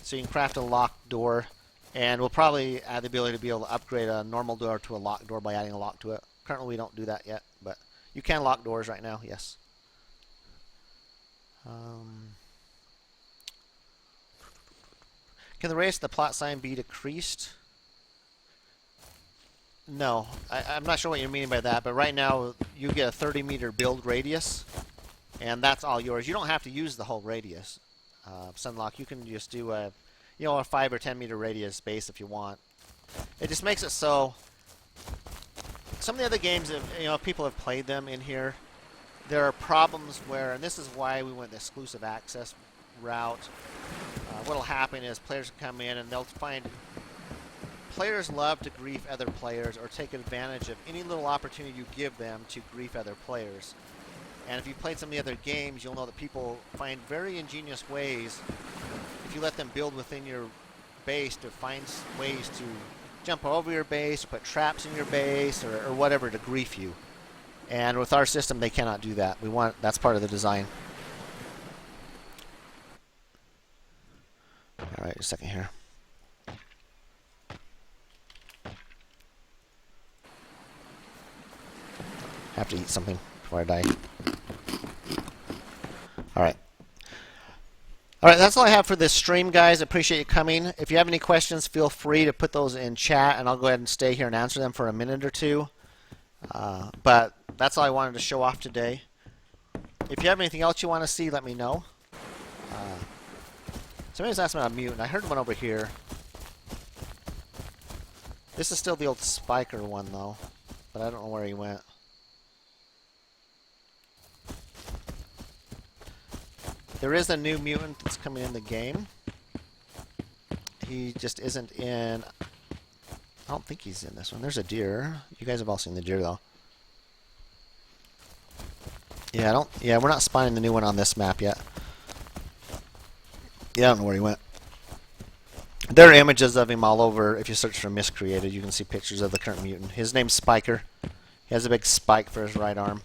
Speaker 1: So you can craft a locked door. And we'll probably add the ability to be able to upgrade a normal door to a locked door by adding a lock to it. Currently we don't do that yet, but you can lock doors right now, yes. Can the radius of the plot sign be decreased? No, I'm not sure what you're meaning by that, but right now you get a 30-meter build radius, and that's all yours. You don't have to use the whole radius. Sunlock, you can just do a 5 or 10-meter radius base if you want. It just makes it so... Some of the other games, if people have played them in here, there are problems where, and this is why we went the exclusive access route. What'll happen is players come in and they'll find players love to grief other players or take advantage of any little opportunity you give them to grief other players. And if you've played some of the other games, you'll know that people find very ingenious ways, if you let them build within your base, to find ways to jump over your base, put traps in your base, or whatever to grief you. And with our system, they cannot do that. That's part of the design. All right, a second here. Have to eat something before I die. All right. All right, that's all I have for this stream, guys. Appreciate you coming. If you have any questions, feel free to put those in chat, and I'll go ahead and stay here and answer them for a minute or two. But that's all I wanted to show off today. If you have anything else you want to see, let me know. Somebody's asking about a mutant. I heard one over here. This is still the old Spiker one, though, but I don't know where he went. There is a new mutant that's coming in the game. He just isn't in... I don't think he's in this one. There's a deer. You guys have all seen the deer, though. Yeah, I don't. Yeah, we're not spawning the new one on this map yet. Yeah, I don't know where he went. There are images of him all over. If you search for Miscreated, you can see pictures of the current mutant. His name's Spiker. He has a big spike for his right arm.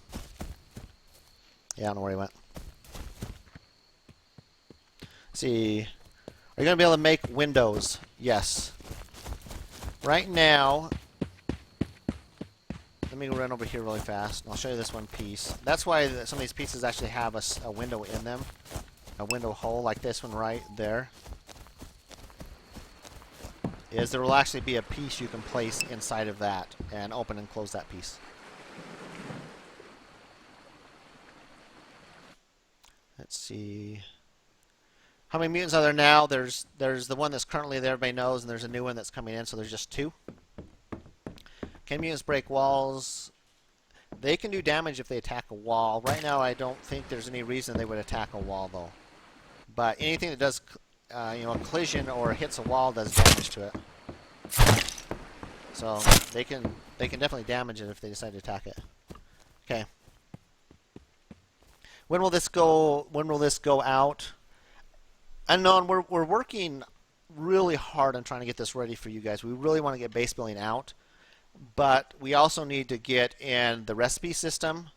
Speaker 1: Yeah, I don't know where he went. Let's see. Are you going to be able to make windows? Yes. Right now, let me run over here really fast, and I'll show you this one piece. That's why some of these pieces actually have a window in them. A window hole like this one right there. There will actually be a piece you can place inside of that and open and close that piece. Let's see. How many mutants are there now? There's the one that's currently there, everybody knows, and there's a new one that's coming in, so there's just 2. Can mutants break walls? They can do damage if they attack a wall. Right now, I don't think there's any reason they would attack a wall, though. But anything that does, a collision or hits a wall does damage to it. So they can definitely damage it if they decide to attack it. Okay. When will this go? When will this go out? Unknown. We're working really hard on trying to get this ready for you guys. We really want to get base building out, but we also need to get in the recipe system,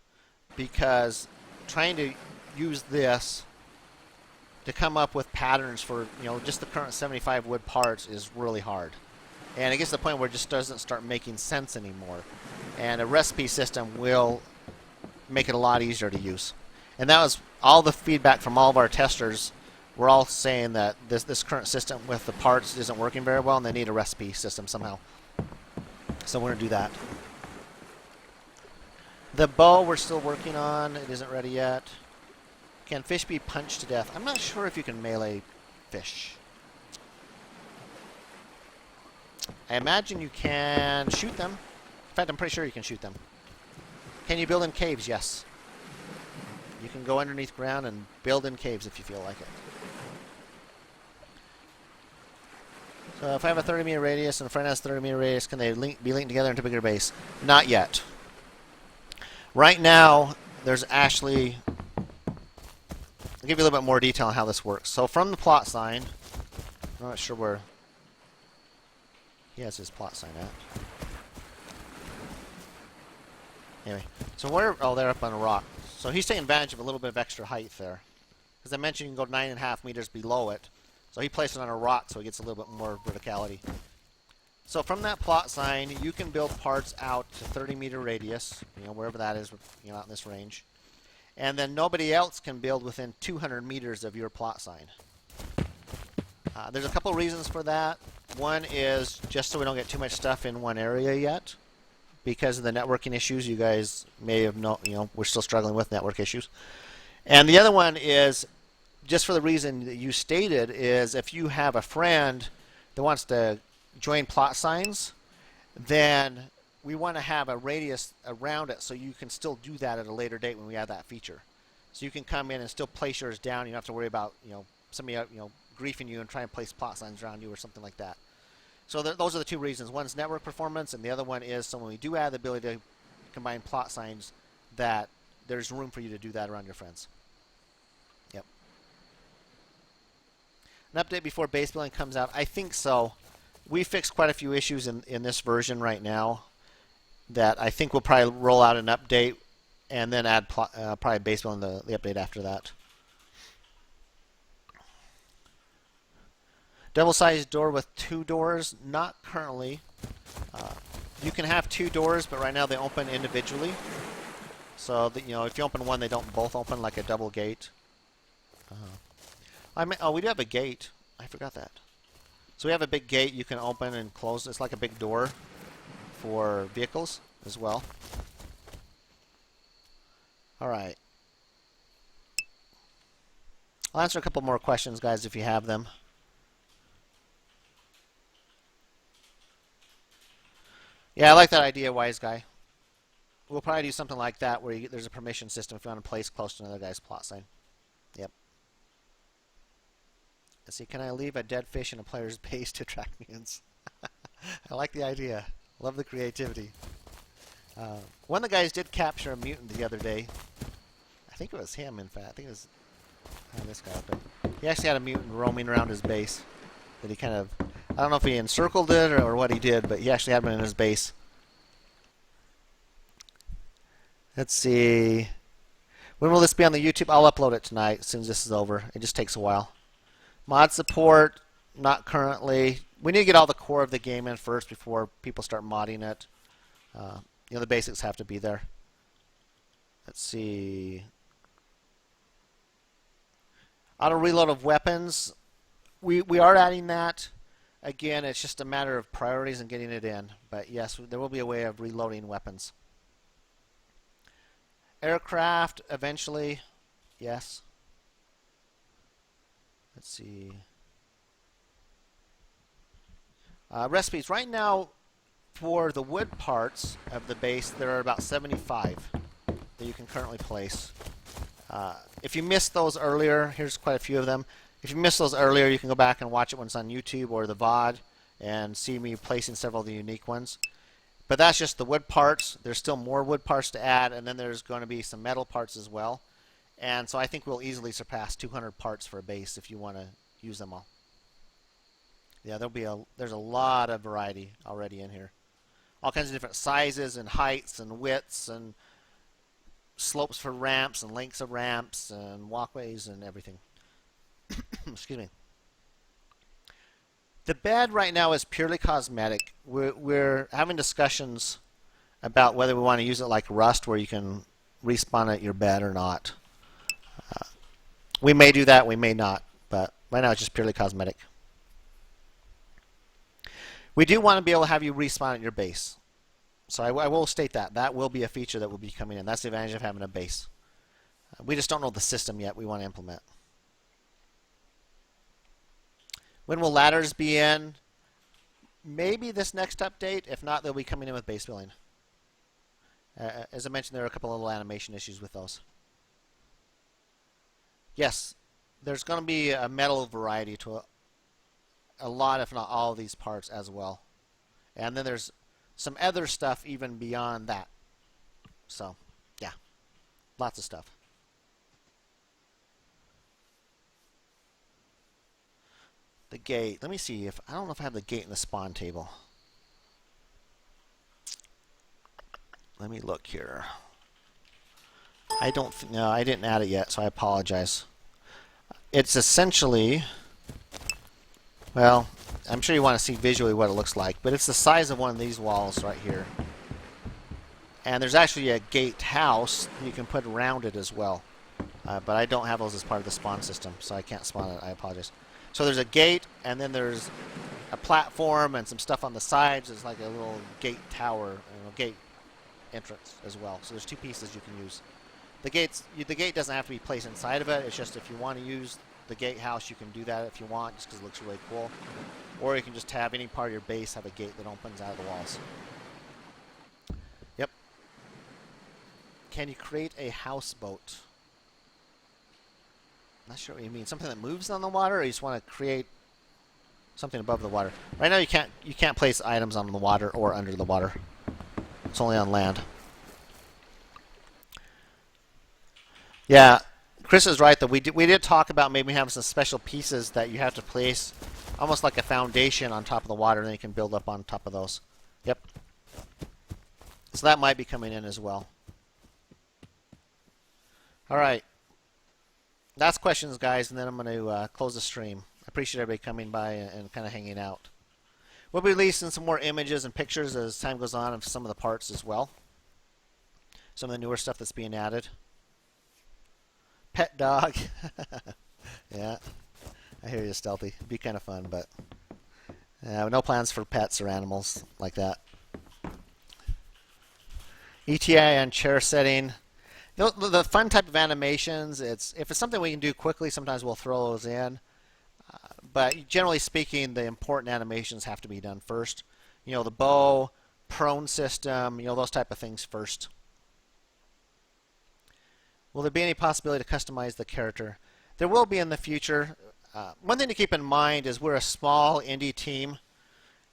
Speaker 1: because trying to use this to come up with patterns for just the current 75 wood parts is really hard, and it gets to the point where it just doesn't start making sense anymore. And a recipe system will make it a lot easier to use. And that was all the feedback from all of our testers. We're all saying that this current system with the parts isn't working very well, and they need a recipe system somehow. So we're going to do that. The bow we're still working on. It isn't ready yet. Can fish be punched to death? I'm not sure if you can melee fish. I imagine you can shoot them. In fact, I'm pretty sure you can shoot them. Can you build in caves? Yes. You can go underneath ground and build in caves if you feel like it. So if I have a 30-meter radius and a friend has a 30-meter radius, can they be linked together into a bigger base? Not yet. Right now, there's actually... I'll give you a little bit more detail on how this works. So from the plot sign, I'm not sure where he has his plot sign at. Anyway, so where? Oh, they're up on a rock. So he's taking advantage of a little bit of extra height there. As I mentioned, you can go 9.5 meters below it. So he placed it on a rock, so he gets a little bit more verticality. So from that plot sign, you can build parts out to 30-meter radius, wherever that is, out in this range. And then nobody else can build within 200 meters of your plot sign. There's a couple reasons for that. One is just so we don't get too much stuff in one area yet, because of the networking issues. You guys may have known, we're still struggling with network issues. And the other one is just for the reason that you stated, is if you have a friend that wants to join plot signs, then we want to have a radius around it so you can still do that at a later date when we add that feature. So you can come in and still place yours down. You don't have to worry about somebody griefing you and trying to place plot signs around you or something like that. So those are the two reasons. One's network performance, and the other one is so when we do add the ability to combine plot signs, that there's room for you to do that around your friends. Yep. An update before base building comes out? I think so. We fixed quite a few issues in this version right now that I think we'll probably roll out an update and then add probably base building the update after that. Double-sized door with 2 doors? Not currently. You can have 2 doors, but right now they open individually. So that, if you open one, they don't both open like a double gate. We do have a gate. I forgot that. So we have a big gate you can open and close. It's like a big door for vehicles as well. All right. I'll answer a couple more questions, guys, if you have them. Yeah, I like that idea, wise guy. We'll probably do something like that where there's a permission system if you want to place close to another guy's plot sign. Yep. Let's see, can I leave a dead fish in a player's base to attract mutants? I like the idea. Love the creativity. One of the guys did capture a mutant the other day. I think it was him, in fact. I think it was this guy up there. He actually had a mutant roaming around his base that he kind of, I don't know if he encircled it or what he did, but he actually had one in his base. Let's see. When will this be on the YouTube? I'll upload it tonight as soon as this is over. It just takes a while. Mod support, not currently. We need to get all the core of the game in first before people start modding it. The basics have to be there. Let's see. Auto reload of weapons. We are adding that. Again, it's just a matter of priorities and getting it in. But yes, there will be a way of reloading weapons. Aircraft, eventually. Yes. Let's see. Recipes. Right now, for the wood parts of the base, there are about 75 that you can currently place. If you missed those earlier, here's quite a few of them. If you missed those earlier, you can go back and watch it when it's on YouTube or the VOD and see me placing several of the unique ones. But that's just the wood parts. There's still more wood parts to add, and then there's going to be some metal parts as well. And so I think we'll easily surpass 200 parts for a base if you want to use them all. Yeah, there's a lot of variety already in here. All kinds of different sizes and heights and widths and slopes for ramps and lengths of ramps and walkways and everything. Excuse me. The bed right now is purely cosmetic. We're having discussions about whether we want to use it like Rust, where you can respawn at your bed or not. We may do that, we may not, but right now it's just purely cosmetic. We do want to be able to have you respawn at your base. So I will state that. That will be a feature that will be coming in. That's the advantage of having a base. We just don't know the system yet we want to implement. When will ladders be in? Maybe this next update. If not, they'll be coming in with base building. As I mentioned, there are a couple of little animation issues with those. Yes, there's going to be a metal variety to a lot, if not all, of these parts as well. And then there's some other stuff even beyond that. So, yeah, lots of stuff. The gate. Let me see if I don't know if I have the gate in the spawn table. Let me look here. I don't no, I didn't add it yet, so I apologize. It's essentially, well, I'm sure you want to see visually what it looks like, but it's the size of one of these walls right here. And there's actually a gate house you can put around it as well. But I don't have those as part of the spawn system, so I can't spawn it. I apologize. So there's a gate, and then there's a platform and some stuff on the sides. There's like a little gate tower, gate entrance as well. So there's two pieces you can use. The gate doesn't have to be placed inside of it. It's just if you want to use the gatehouse, you can do that if you want, just because it looks really cool. Or you can just have any part of your base have a gate that opens out of the walls. Yep. Can you create a houseboat? Not sure what you mean. Something that moves on the water, or you just want to create something above the water? Right now, you can't place items on the water or under the water. It's only on land. Yeah, Chris is right, though. We did talk about maybe having some special pieces that you have to place almost like a foundation on top of the water, and then you can build up on top of those. Yep. So that might be coming in as well. All right. Last questions, guys, and then I'm going to close the stream. I appreciate everybody coming by and kind of hanging out. We'll be releasing some more images and pictures as time goes on of some of the parts as well. Some of the newer stuff that's being added. Pet dog. Yeah, I hear you, Stealthy. It'd be kind of fun, but no plans for pets or animals like that. ETA on chair setting. The fun type of animations, if it's something we can do quickly, sometimes we'll throw those in. But generally speaking, the important animations have to be done first. The bow, prone system, those type of things first. Will there be any possibility to customize the character? There will be in the future. One thing to keep in mind is we're a small indie team.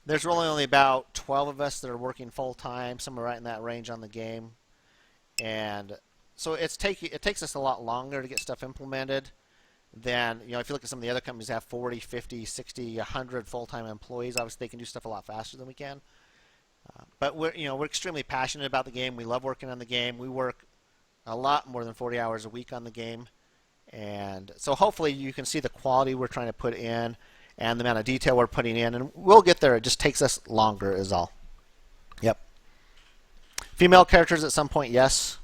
Speaker 1: There's really only about 12 of us that are working full-time, somewhere right in that range on the game. And So it takes us a lot longer to get stuff implemented than, if you look at some of the other companies that have 40, 50, 60, 100 full-time employees. Obviously, they can do stuff a lot faster than we can. But we're extremely passionate about the game. We love working on the game. We work a lot more than 40 hours a week on the game. And so hopefully you can see the quality we're trying to put in and the amount of detail we're putting in. And we'll get there. It just takes us longer is all. Yep. Female characters at some point, yes.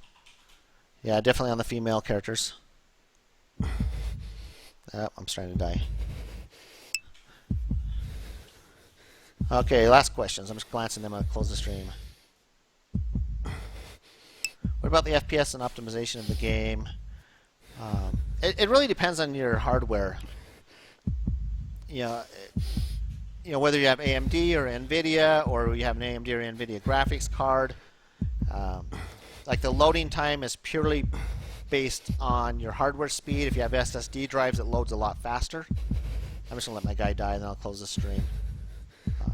Speaker 1: Yeah, definitely on the female characters. Oh, I'm starting to die. Okay, last questions. I'm just glancing them. I'll close the stream. What about the FPS and optimization of the game? It really depends on your hardware. Whether you have AMD or NVIDIA, or you have an AMD or NVIDIA graphics card. Like the loading time is purely based on your hardware speed. If you have SSD drives, it loads a lot faster. I'm just gonna let my guy die, and then I'll close the stream.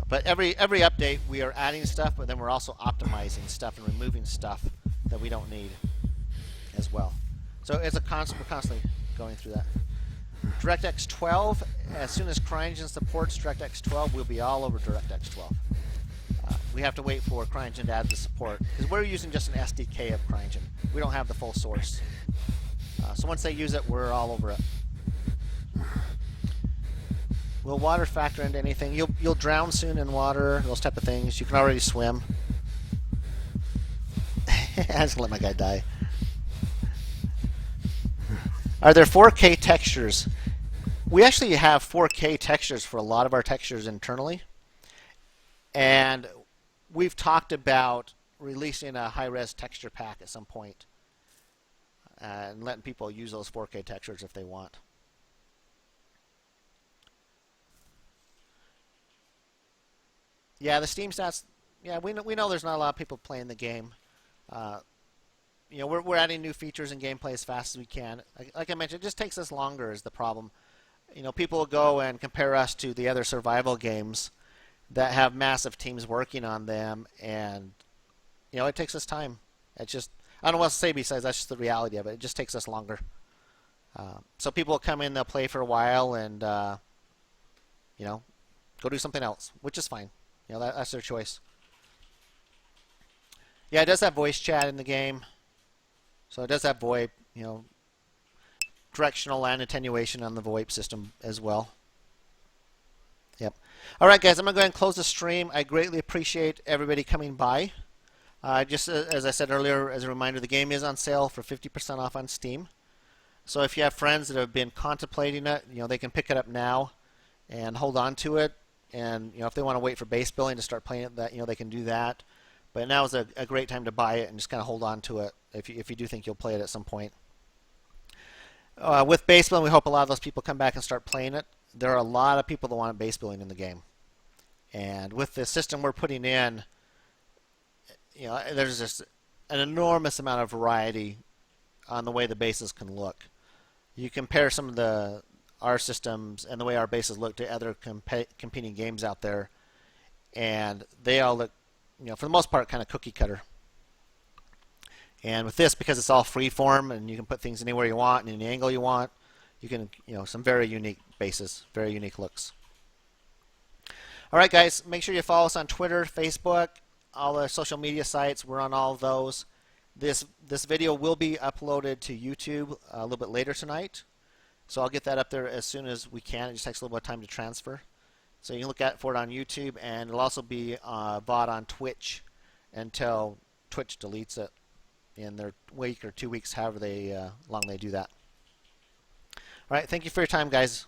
Speaker 1: But every update, we are adding stuff, but then we're also optimizing stuff and removing stuff that we don't need as well. So it's we're constantly going through that. DirectX 12, as soon as CryEngine supports DirectX 12, we'll be all over DirectX 12. We have to wait for CryEngine to add the support, because we're using just an SDK of CryEngine. We don't have the full source. So once they use it, we're all over it. Will water factor into anything? You'll drown soon in water, those type of things. You can already swim. I'm just gonna let my guy die. Are there 4K textures? We actually have 4K textures for a lot of our textures internally. And we've talked about releasing a high-res texture pack at some point and letting people use those 4K textures if they want. Yeah, the Steam stats. Yeah, we know there's not a lot of people playing the game. We're adding new features and gameplay as fast as we can. Like I mentioned, it just takes us longer is the problem. People will go and compare us to the other survival games that have massive teams working on them, and it takes us time. It's just, I don't know what to say besides that's just the reality of it. It just takes us longer. So people will come in, they'll play for a while, and go do something else, which is fine. That's their choice. Yeah, it does have voice chat in the game. So it does have VoIP, directional and attenuation on the VoIP system as well. Yep. All right, guys, I'm going to go ahead and close the stream. I greatly appreciate everybody coming by. Just as I said earlier, as a reminder, the game is on sale for 50% off on Steam. So if you have friends that have been contemplating it, they can pick it up now and hold on to it. And if they want to wait for base billing to start playing it, they can do that. But now is a great time to buy it and just kind of hold on to it if you do think you'll play it at some point. With base billing, we hope a lot of those people come back and start playing it. There are a lot of people that want base billing in the game. And with the system we're putting in, there's just an enormous amount of variety on the way the bases can look. You compare some of our systems and the way our bases look to other competing games out there, and they all look, for the most part, kind of cookie cutter. And with this, because it's all freeform and you can put things anywhere you want and in the angle you want, you can, some very unique bases, very unique looks. All right, guys, make sure you follow us on Twitter, Facebook, all the social media sites. We're on all of those. This video will be uploaded to YouTube a little bit later tonight. So I'll get that up there as soon as we can. It just takes a little bit of time to transfer. So you can look for it on YouTube, and it'll also be VOD on Twitch until Twitch deletes it in their week or 2 weeks, however long they do that. All right, thank you for your time, guys.